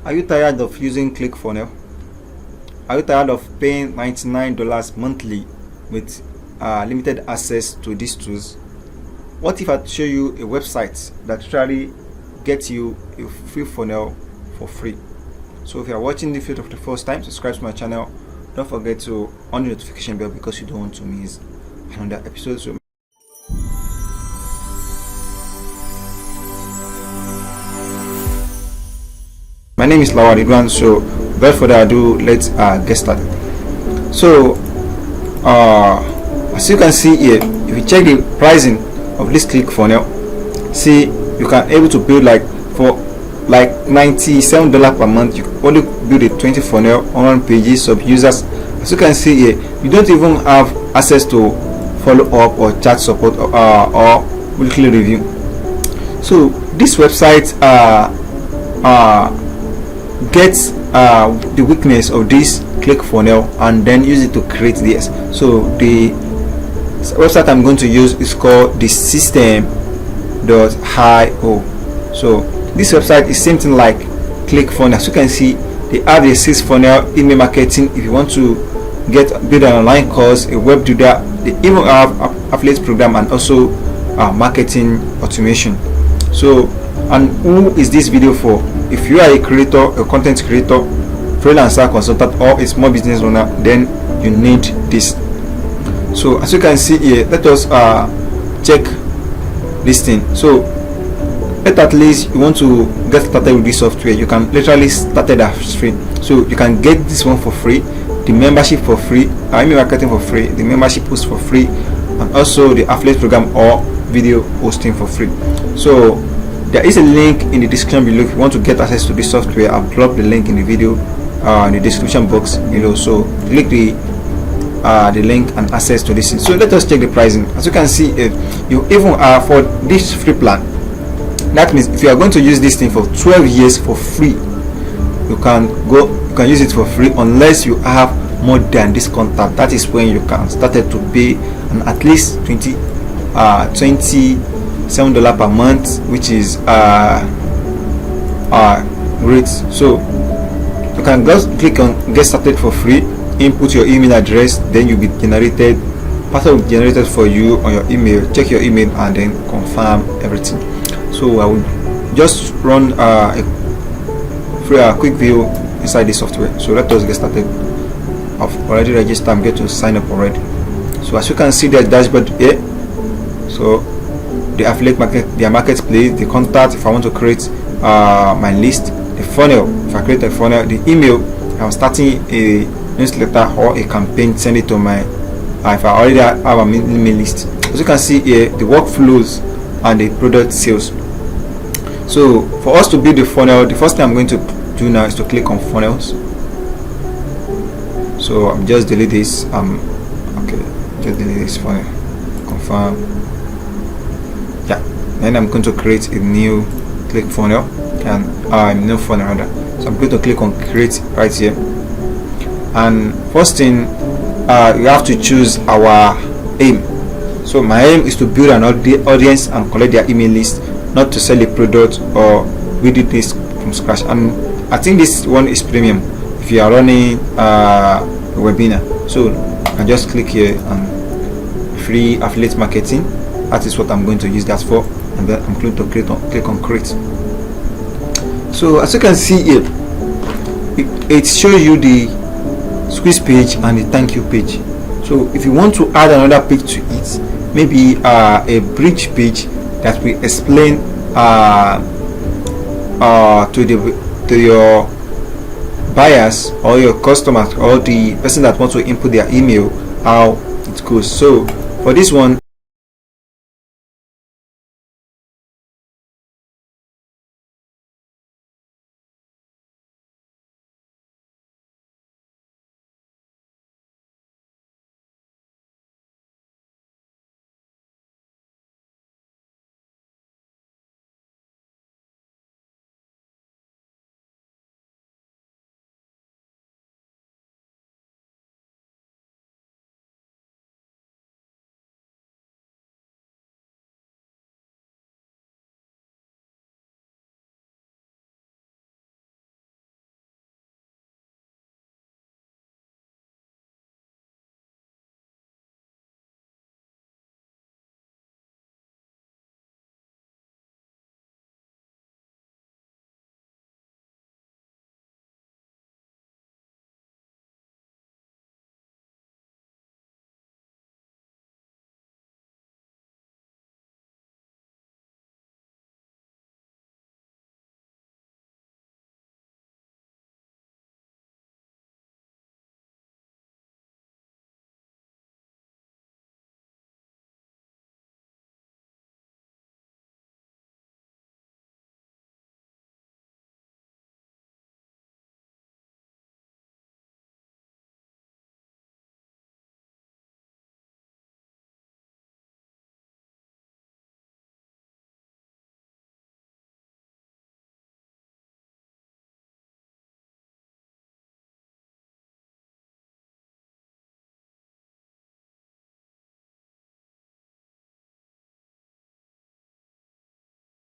Are you tired of using ClickFunnels? Are you tired of paying $99 monthly with limited access to these tools? What if I show you a website that actually gets you a free funnel for free? So if you are watching this video for the first time, subscribe to my channel. Don't forget to on the notification bell because you don't want to miss another episode. So my name is Lawal Idwan. So without further ado, let's get started. So as you can see here, if you check the pricing of this ClickFunnels, see you can able to build like for like $97 per month. You only build a 20 funnel, 100 pages, sub users. As you can see here, you don't even have access to follow up or chat support or weekly review. So this website gets the weakness of this ClickFunnels and then use it to create this. So the website I'm going to use is called the system.io. So this website is same thing like ClickFunnels. As you can see, they have a 6 funnel email marketing. If you want to build an online course, a web builder, they even have affiliate program and also marketing automation. So, and who is this video for? If you are a creator, a content creator, freelancer, consultant, or a small business owner, then you need this. So as you can see here, let us check this thing. So at least you want to get started with this software, you can literally start it as free. So you can get this one for free, the membership for free, email marketing for free, the membership post for free, and also the affiliate program or video hosting for free. So there is a link in the description below if you want to get access to this software. I'll drop the link in the video in the description box below. So click the link and access to this. So let us check the pricing. As you can see, you even for this free plan, that means if you are going to use this thing for 12 years for free, you can use it for free unless you have more than this contact. That is when you can start to pay at least $27 per month, which is great. So you can just click on get started for free, input your email address, then you'll be generated, password will be generated for you on your email. Check your email and then confirm everything. So I will just run a quick video inside the software. So let us get started. I've already registered. I'm going to sign up already. So as you can see, the dashboard here. So the affiliate market, their marketplace, the contact. If I want to create my list, the funnel. If I create a funnel, the email. I'm starting a newsletter or a campaign. Send it to my. If I already have a email list. As you can see here, the workflows and the product sales. So for us to build the funnel, the first thing I'm going to do now is to click on funnels. So I'm just delete this. Okay, just delete this funnel. Confirm. Yeah. Then I'm going to create a new ClickFunnels and new funnel rather. So I'm going to click on create right here. And first thing, you have to choose our aim. So my aim is to build an audience and collect their email list, not to sell a product or build this from scratch. And I think this one is premium if you are running a webinar. So I can just click here and free affiliate marketing. That is what I'm going to use that for, and then I'm going to click on create. So as you can see here, it shows you the squeeze page and the thank you page. So if you want to add another page to it, maybe a bridge page that will explain to your buyers or your customers or the person that wants to input their email how it goes. So for this one,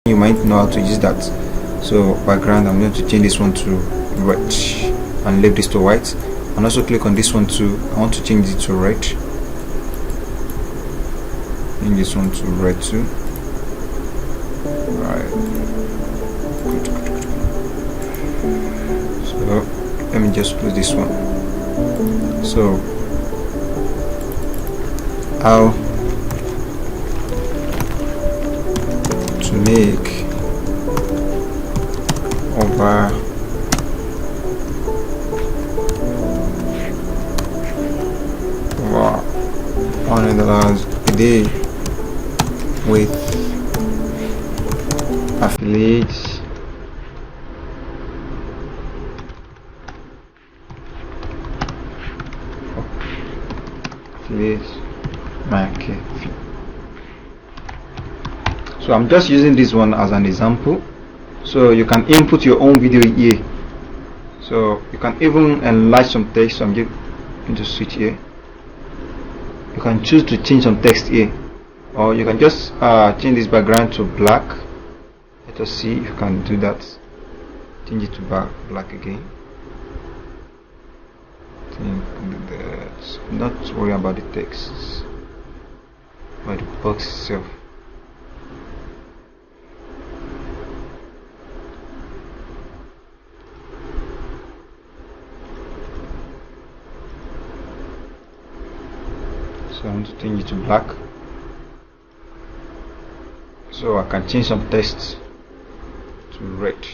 you might know how to use that. So background, I'm going to change this one to red and leave this to white, and also click on this one too. I want to change it to red. Change this one to red too. Alright, so let me just close this one. So how to make over $100 a day with affiliates market fee. So I'm just using this one as an example, so you can input your own video here. So you can even enlarge some text. So I'm just going to switch here. You can choose to change some text here, or you can just change this background to black. Let us see if you can do that. Change it to black again. Not worry about the text, but the box itself. So I want to change it to black, so I can change some text to red.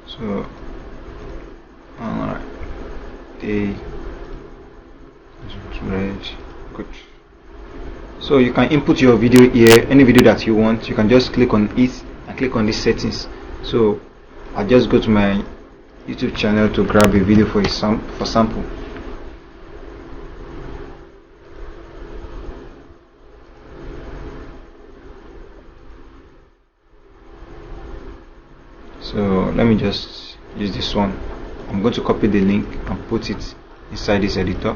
So alright, red, good. So you can input your video here, any video that you want. You can just click on it and click on these settings. So I'll just go to my YouTube channel to grab a video for sample. So let me just use this one. I'm going to copy the link and put it inside this editor.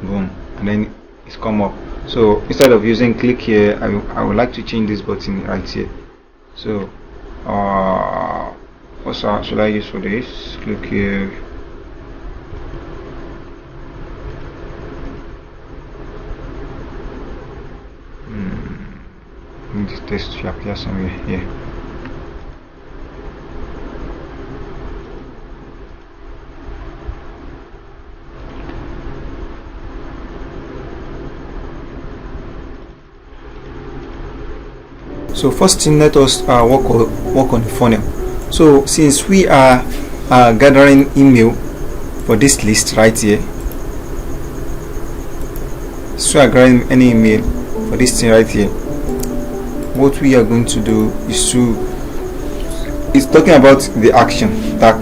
Boom, and then it's come up. So instead of using click here, I would like to change this button right here. So what should I use for this? Click here. This text should appear somewhere here. So first thing, let us work on the funnel. So since we are gathering email for this list right here, so we are gathering any email for this thing right here, what we are going to do is it's talking about the action, that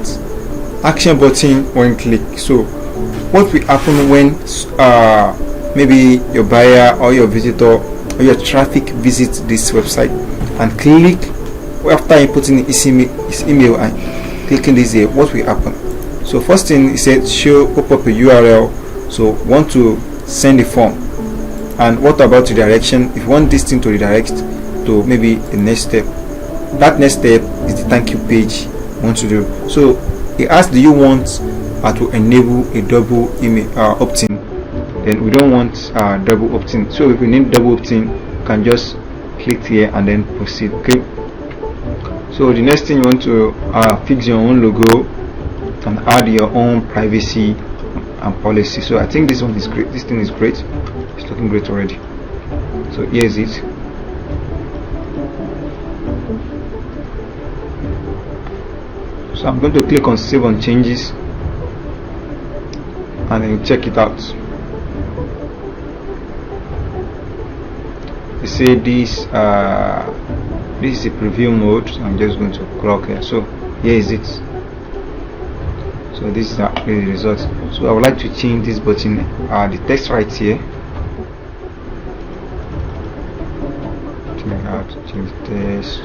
action button when click. So what will happen when maybe your buyer or your visitor or your traffic visits this website and click after inputting his email and clicking this here, what will happen? So first thing, it said pop up a URL. So want to send a form, and what about the direction? If you want this thing to redirect to maybe the next step, that next step is the thank you page you want to do. So it asks, do you want to enable a double email opt-in? Then we don't want double opt-in. So if we need double opt-in, you can just click here and then proceed. Okay, so the next thing, you want to fix your own logo and add your own privacy and policy. So I think this one is great. This thing is great. It's looking great already. So here's it. So I'm going to click on save on changes and then check it out. They say this is a preview mode. I'm just going to clock here. So here is it. So this is actually the result. So I would like to change this button, the text right here. Change text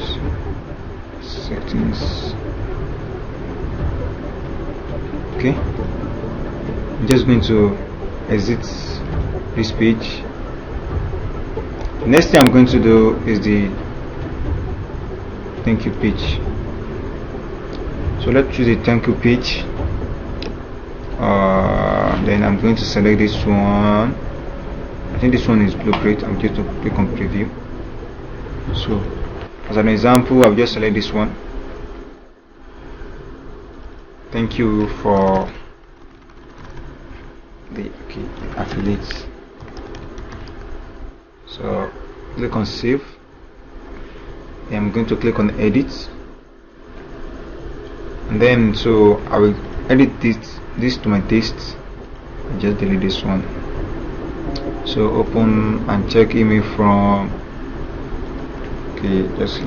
settings. Okay, I'm just going to exit this page. Next thing I'm going to do is the thank you page. So let's choose a thank you page. Then I'm going to select this one. I think this one is blue. Great. I'm going to click on preview. So as an example, I'll just select this one. Thank you for the affiliates. So click on save. And I'm going to click on edit, and then so I will edit this to my taste and just delete this one. So open and check email from just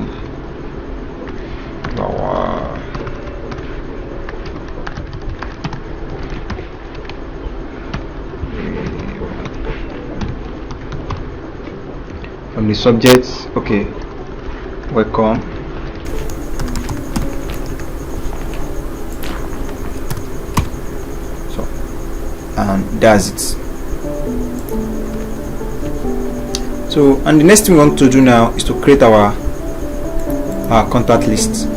from the subjects. Welcome. So and that's it. So and the next thing we want to do now is to create our contact list.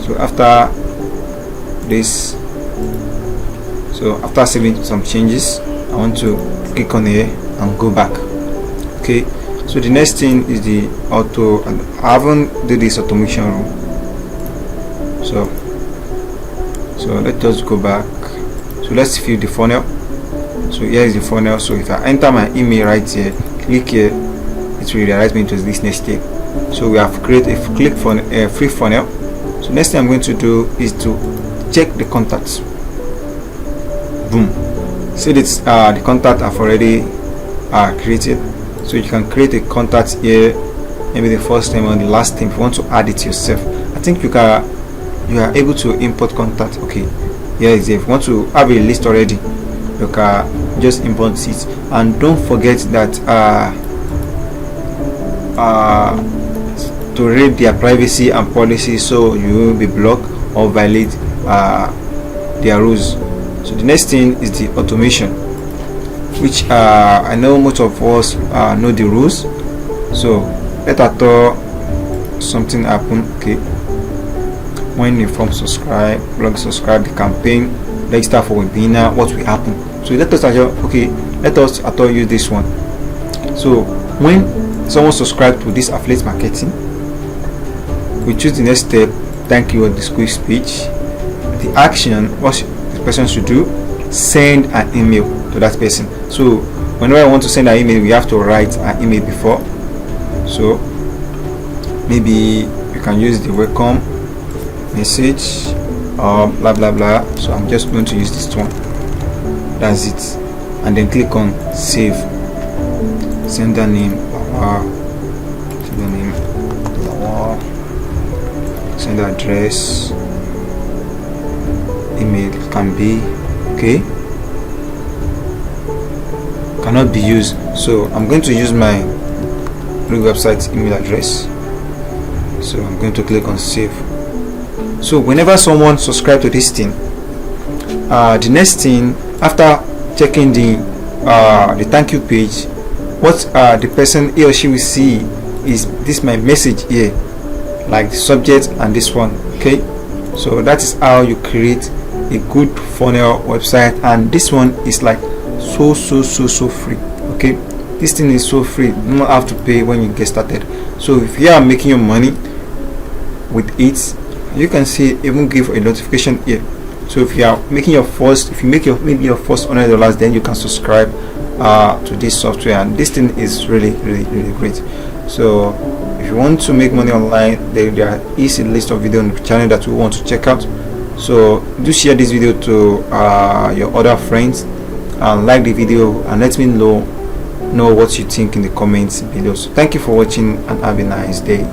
So after this, so after saving some changes, I want to click on here and go back. Okay, so the next thing is the auto, and I haven't did this automation rule. So let's just go back. So let's fill the funnel. So here is the funnel. So if I enter my email right here, click here, it will redirect me to this next step. So we have created a free funnel. So next thing I'm going to do is to check the contacts. Boom. See this the contact I've already created. So you can create a contact here, maybe the first time or the last time if you want to add it yourself. I think you are able to import contact. Okay, here is it. If you want to have a list already, you can just import it. And don't forget that to read their privacy and policy, so you will be blocked or violate their rules. So the next thing is the automation, which I know most of us know the rules. So let us thought something happen. Okay, when you from subscribe, blog subscribe the campaign, register for webinar, what will happen? So let us at all use this one. So when someone subscribe to this affiliate marketing, we choose the next step, thank you or the squeeze speech. The action, what the person should do, send an email to that person. So whenever I want to send an email, we have to write an email before. So maybe you can use the welcome message or blah blah blah. So I'm just going to use this one. That's it. And then click on save. Sender name, sender address, email can be cannot be used. So I'm going to use my website email address. So I'm going to click on save. So whenever someone subscribe to this thing, the next thing after checking the thank you page, what the person he or she will see is this my message here, like the subject and this one. Okay, so that is how you create a good funnel website, and this one is like so free. Okay, this thing is so free, you don't have to pay when you get started. So if you are making your money with it, you can see even give a notification here. So if you are making your first, if you make maybe your first $100, then you can subscribe to this software, and this thing is really great. So if you want to make money online, there is a list of videos on the channel that you want to check out. So do share this video to your other friends, and like the video, and let me know what you think in the comments below. So thank you for watching, and have a nice day.